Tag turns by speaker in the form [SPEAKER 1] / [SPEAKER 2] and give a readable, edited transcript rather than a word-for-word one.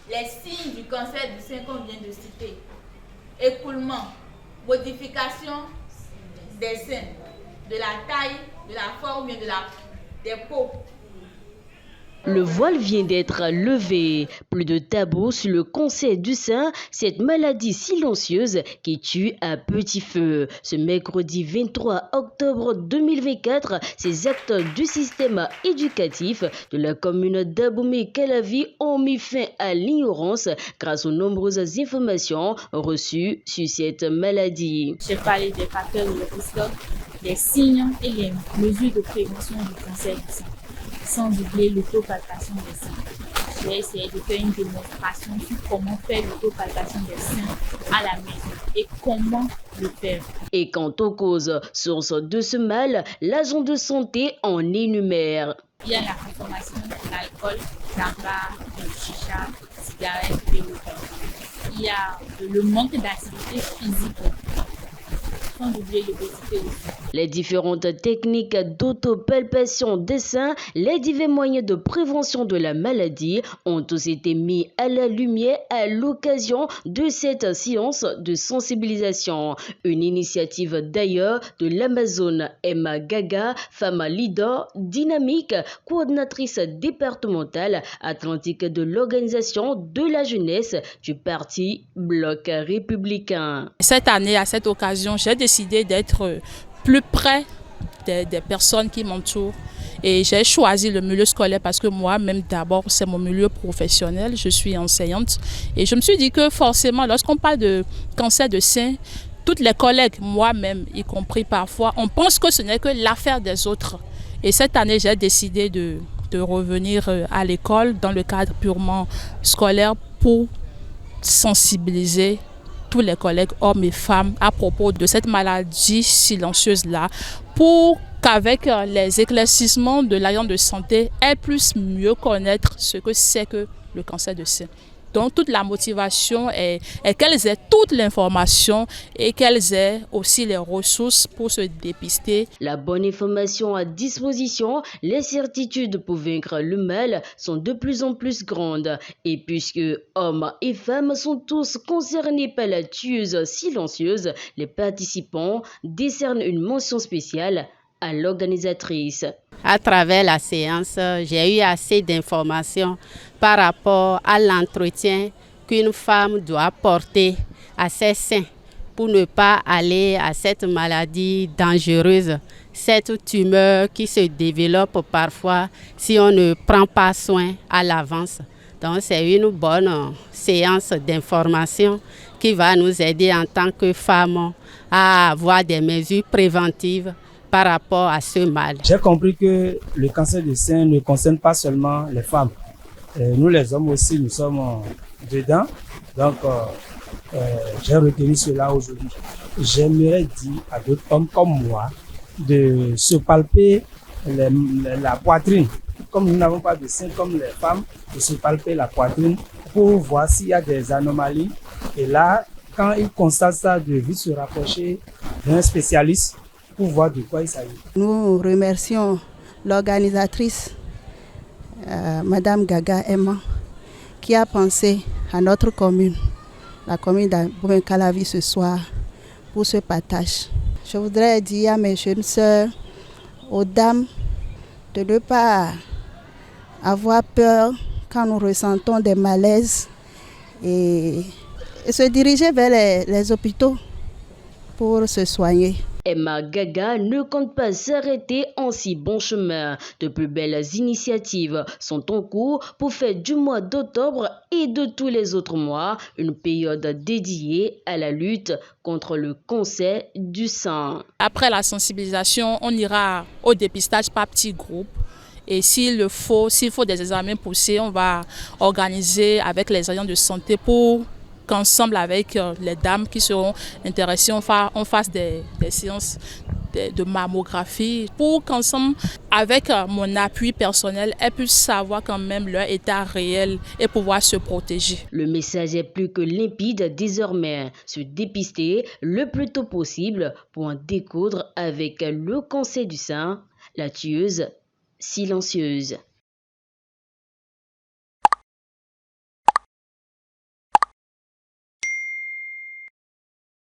[SPEAKER 1] les signes du cancer du sein qu'on vient de citer. Écoulement, modification des seins, de la taille, de la forme des peaux.
[SPEAKER 2] Le voile vient d'être levé. Plus de tabou sur le cancer du sein, cette maladie silencieuse qui tue à petit feu. Ce mercredi 23 octobre 2024, ces acteurs du système éducatif de la commune d'Abomey-Calavi ont mis fin à l'ignorance grâce aux nombreuses informations reçues sur cette maladie.
[SPEAKER 3] J'ai parlé des facteurs de risque, des signes et les mesures de prévention du cancer du sein, sans oublier l'autopalpation des seins. J'ai essayé de faire une démonstration sur comment faire l'autopalpation des seins à la maison et comment le faire.
[SPEAKER 2] Et quant aux causes, sources de ce mal, l'agent de santé en énumère.
[SPEAKER 3] Il y a la consommation d'alcool, tabac, chicha, cigarettes et autres. Il y a le manque d'activité physique. Sans oublier l'obésité aussi.
[SPEAKER 2] Les différentes techniques d'autopalpation des seins, les divers moyens de prévention de la maladie ont tous été mis à la lumière à l'occasion de cette séance de sensibilisation. Une initiative d'ailleurs de l'Amazone Emma Gaga, femme leader dynamique, coordinatrice départementale atlantique de l'organisation de la jeunesse du parti Bloc républicain.
[SPEAKER 3] Cette année, à cette occasion, j'ai décidé d'être plus près des personnes qui m'entourent. Et j'ai choisi le milieu scolaire parce que moi-même, d'abord, c'est mon milieu professionnel. Je suis enseignante. Et je me suis dit que forcément, lorsqu'on parle de cancer de sein, toutes les collègues, moi-même, y compris parfois, on pense que ce n'est que l'affaire des autres. Et cette année, j'ai décidé de revenir à l'école dans le cadre purement scolaire pour sensibiliser tous les collègues hommes et femmes à propos de cette maladie silencieuse-là pour qu'avec les éclaircissements de l'agent de santé, elles puissent mieux connaître ce que c'est que le cancer de sein. Donc toute la motivation est qu'elles aient toute l'information et qu'elles aient aussi les ressources pour se dépister.
[SPEAKER 2] La bonne information à disposition, les certitudes pour vaincre le mal sont de plus en plus grandes. Et puisque hommes et femmes sont tous concernés par la tueuse silencieuse, les participants décernent une mention spéciale à l'organisatrice.
[SPEAKER 4] À travers la séance, j'ai eu assez d'informations par rapport à l'entretien qu'une femme doit porter à ses seins pour ne pas aller à cette maladie dangereuse, cette tumeur qui se développe parfois si on ne prend pas soin à l'avance. Donc c'est une bonne séance d'information qui va nous aider en tant que femmes à avoir des mesures préventives par rapport à ce mal.
[SPEAKER 5] J'ai compris que le cancer du sein ne concerne pas seulement les femmes. Nous les hommes aussi, nous sommes dedans. Donc, j'ai retenu cela aujourd'hui. J'aimerais dire à d'autres hommes comme moi de se palper la poitrine. Comme nous n'avons pas de sein comme les femmes, de se palper la poitrine pour voir s'il y a des anomalies. Et là, quand ils constatent ça, de vite se rapprocher d'un spécialiste pour voir de quoi il s'agit.
[SPEAKER 6] Nous remercions l'organisatrice, Madame Gaga Emma, qui a pensé à notre commune, la commune d'Abomey-Calavi ce soir, pour ce partage. Je voudrais dire à mes jeunes sœurs, aux dames, de ne pas avoir peur quand nous ressentons des malaises et se diriger vers les hôpitaux pour se soigner.
[SPEAKER 2] Emma Gaga ne compte pas s'arrêter en si bon chemin. De plus belles initiatives sont en cours pour faire du mois d'octobre et de tous les autres mois une période dédiée à la lutte contre le cancer du sein.
[SPEAKER 3] Après la sensibilisation, on ira au dépistage par petits groupes. Et s'il faut des examens poussés, on va organiser avec les agents de santé pour qu'ensemble avec les dames qui seront intéressées, on fasse des séances de mammographie pour qu'ensemble, avec mon appui personnel, elles puissent savoir quand même leur état réel et pouvoir se protéger.
[SPEAKER 2] Le message est plus que limpide désormais. Se dépister le plus tôt possible pour en découdre avec le cancer du sein, la tueuse silencieuse.